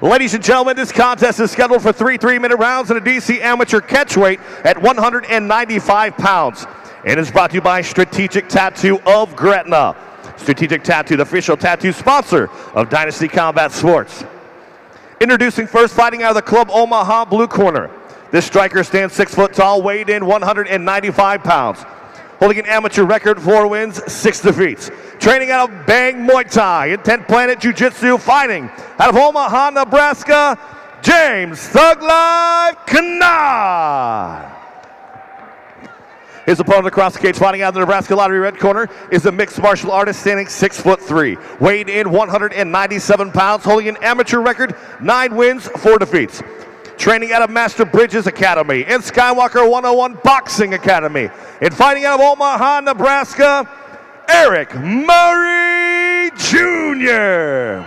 Ladies and gentlemen, this contest is scheduled for 3 3-minute rounds in a DC amateur catch weight at 195 pounds. It is brought to you by Strategic Tattoo of Gretna. Strategic Tattoo, the official tattoo sponsor of Dynasty Combat Sports. Introducing first, fighting out of the Club Omaha blue corner. This striker stands 6 foot tall, weighed in 195 pounds. Holding an amateur record, 4 wins, 6 defeats. Training out of Bang Muay Thai and 10th Planet Jiu-Jitsu, fighting out of Omaha, Nebraska, James Thug Life Kannott. His opponent across the cage, fighting out of the Nebraska Lottery red corner, is a mixed martial artist standing 6'3", weighed in 197 pounds, holding an amateur record, 9 wins, 4 defeats. Training out of Master Bridges Academy and Skywalker 101 Boxing Academy. And fighting out of Omaha, Nebraska, Erick Murray Jr.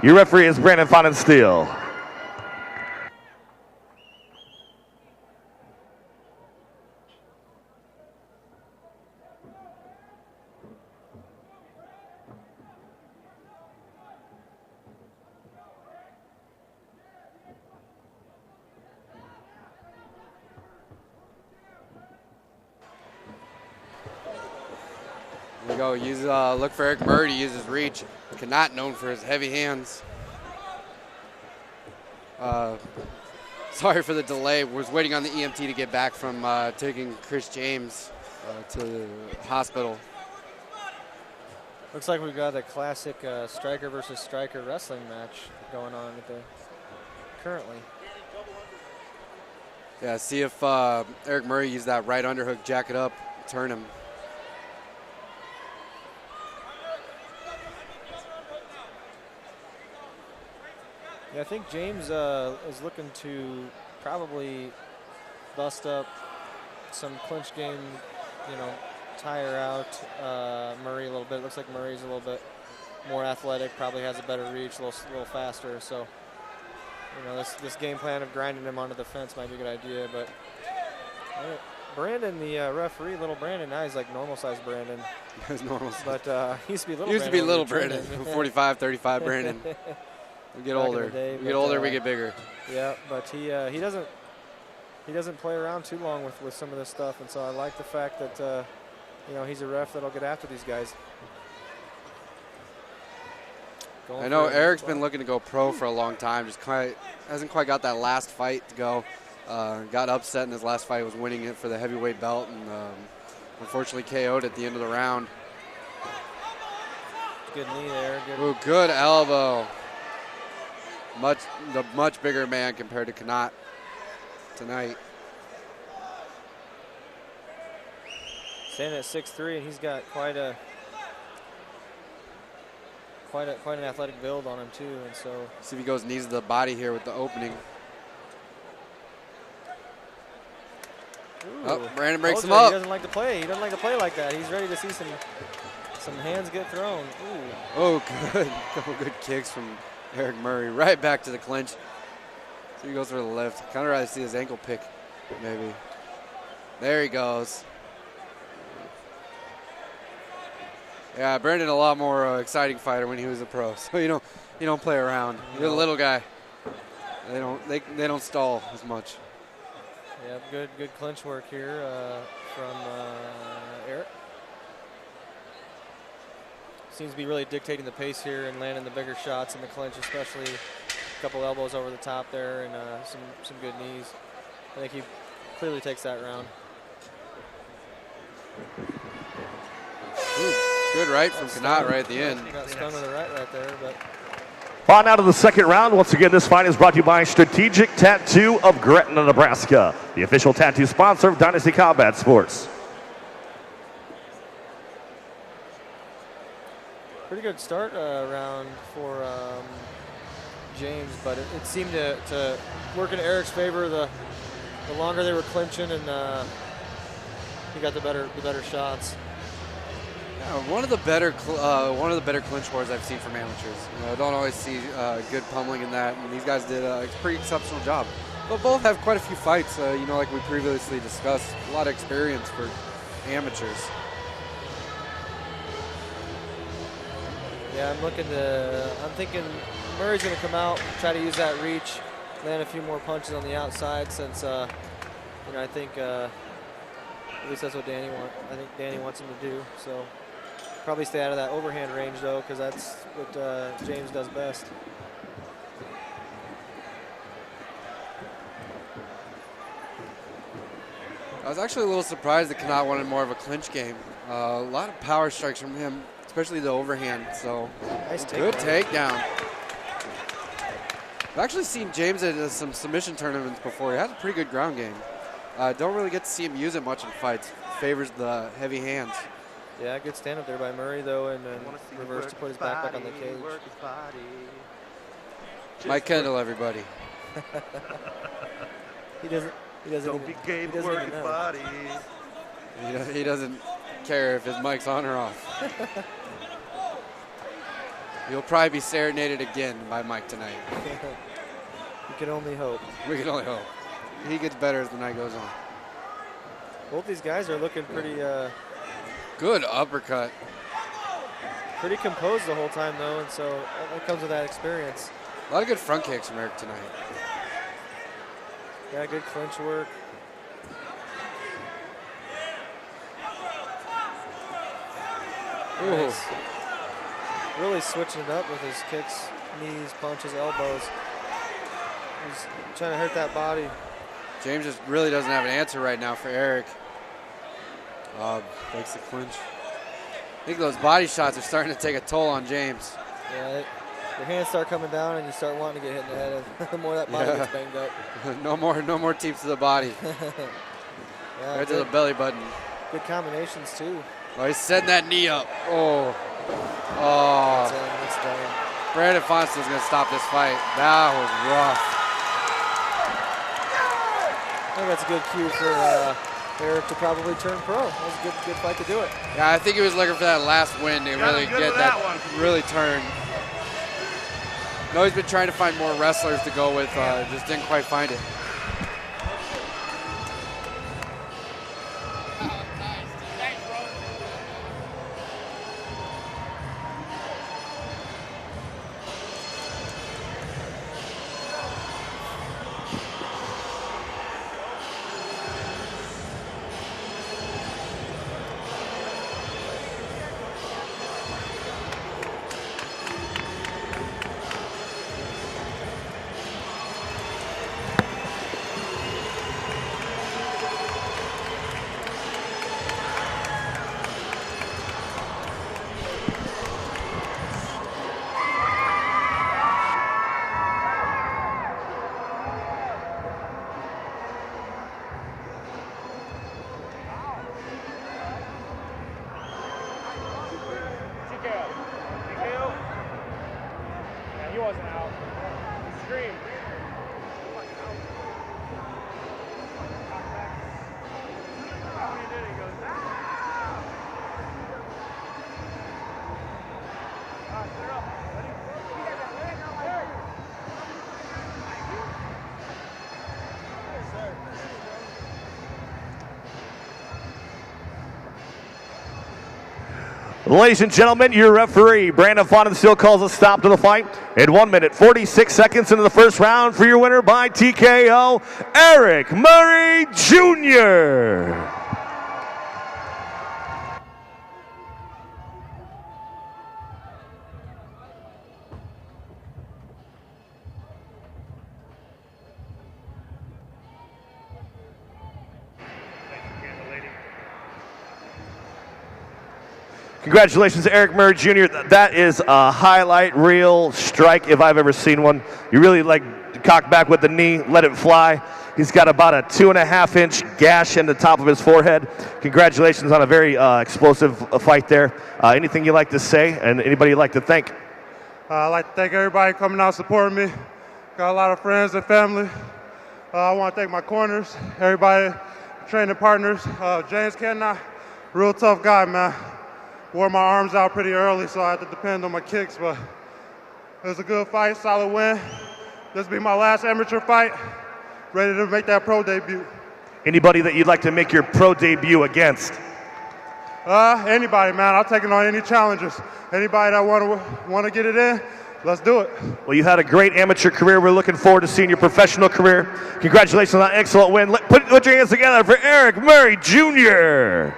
Your referee is Brandon Fontensteel. There we go. Use look for Erick Murray to use his reach. Kannott known for his heavy hands. Sorry for the delay. Was waiting on the EMT to get back from taking Chris James to the hospital. Looks like we've got a classic striker versus striker wrestling match going on currently. Yeah, see if Erick Murray used that right underhook, jack it up, turn him. Yeah, I think James is looking to probably bust up some clinch game, tire out Murray a little bit. Looks like Murray's a little bit more athletic, probably has a better reach, a little faster. So, this game plan of grinding him onto the fence might be a good idea. But Brandon, the referee, little Brandon, now he's like normal-sized Brandon. He's normal. But he used to be little. Used to be little Brandon. 45, 35 Brandon. We get older. We get older, we get bigger. Yeah, but he doesn't play around too long with some of this stuff, and so I like the fact that he's a ref that'll get after these guys. I know Erick's been looking to go pro for a long time, just hasn't quite got that last fight to go. Got upset in his last fight, was winning it for the heavyweight belt, and unfortunately KO'd at the end of the round. Good knee there. Ooh, good elbow. The much bigger man compared to Kannott tonight. Standing at 6'3", and he's got quite an athletic build on him too, and so. See if he goes knees to the body here with the opening. Ooh. Oh, Brandon breaks him up. He doesn't like to play. He doesn't like to play like that. He's ready to see some hands get thrown. Ooh. Oh, good. Couple good kicks from Erick Murray, right back to the clinch. So he goes for the lift. Kind of rather see his ankle pick, maybe. There he goes. Yeah, Brandon, a lot more exciting fighter when he was a pro. So you don't play around. You're the little guy. They don't stall as much. Yeah, good clinch work here from Erick. Seems to be really dictating the pace here and landing the bigger shots in the clinch, especially a couple elbows over the top there and some good knees. I think he clearly takes that round. Ooh, good right from Kannott right at the end. Got stung with a right there, but. On out of the second round. Once again, this fight is brought to you by Strategic Tattoo of Gretna, Nebraska, the official tattoo sponsor of Dynasty Combat Sports. Pretty good start round for James, but it seemed to work in Erick's favor the longer they were clinching, and he got the better shots. Yeah, one of the better clinch wars I've seen from amateurs. I don't always see good pummeling in that, and these guys did a pretty exceptional job. But both have quite a few fights, like we previously discussed. A lot of experience for amateurs. Yeah, I'm thinking Murray's going to come out, try to use that reach, land a few more punches on the outside since, I think at least that's what I think Danny wants him to do. So probably stay out of that overhand range, though, because that's what James does best. I was actually a little surprised that Kannott wanted more of a clinch game. A lot of power strikes from him, especially the overhand. So nice good takedown. I've actually seen James at some submission tournaments before. He has a pretty good ground game. Don't really get to see him use it much in fights. Favors the heavy hands. Yeah, good stand up there by Murray, though, and then reverse to put his back on the cage. Mike Kendall, everybody. He doesn't Don't be gay, but work your body. He doesn't care if his mic's on or off. You'll probably be serenaded again by Mike tonight. We can only hope. We can only hope. He gets better as the night goes on. Both these guys are looking pretty good uppercut. Pretty composed the whole time, though, and so that comes with that experience. A lot of good front kicks from Erick tonight. Yeah, good clinch work. Nice. Really switching it up with his kicks, knees, punches, elbows. He's trying to hurt that body. James just really doesn't have an answer right now for Erick. Breaks the clinch. I think those body shots are starting to take a toll on James. Yeah, your hands start coming down and you start wanting to get hit in the head. The more that body gets banged up. No more teeps to the body. Yeah, right to the belly button. Good combinations too. Oh, he's setting that knee up. Oh. That's done. Brandon Fonstein's going to stop this fight. That was rough. I think that's a good cue for Erick to probably turn pro. That was a good fight to do it. Yeah, I think he was looking for that last win to really get that really turn. No, he's been trying to find more wrestlers to go with, just didn't quite find it. Ladies and gentlemen, your referee, Brandon Fonten, still calls a stop to the fight at 1 minute, 46 seconds into the first round for your winner by TKO, Erick Murray Jr. Congratulations, Erick Murray Jr. That is a highlight reel strike if I've ever seen one. You really cock back with the knee, let it fly. He's got about a 2.5-inch gash in the top of his forehead. Congratulations on a very explosive fight there. Anything you'd like to say and anybody you'd like to thank? I'd like to thank everybody coming out supporting me. Got a lot of friends and family. I want to thank my corners, everybody, training partners. James Kannott, real tough guy, man. Wore my arms out pretty early, so I had to depend on my kicks, but it was a good fight, solid win. This will be my last amateur fight. Ready to make that pro debut. Anybody that you'd like to make your pro debut against? Anybody, man. I'll take it on any challengers. Anybody that want to get it in, let's do it. Well, you had a great amateur career. We're looking forward to seeing your professional career. Congratulations on that excellent win. Put your hands together for Erick Murray Jr.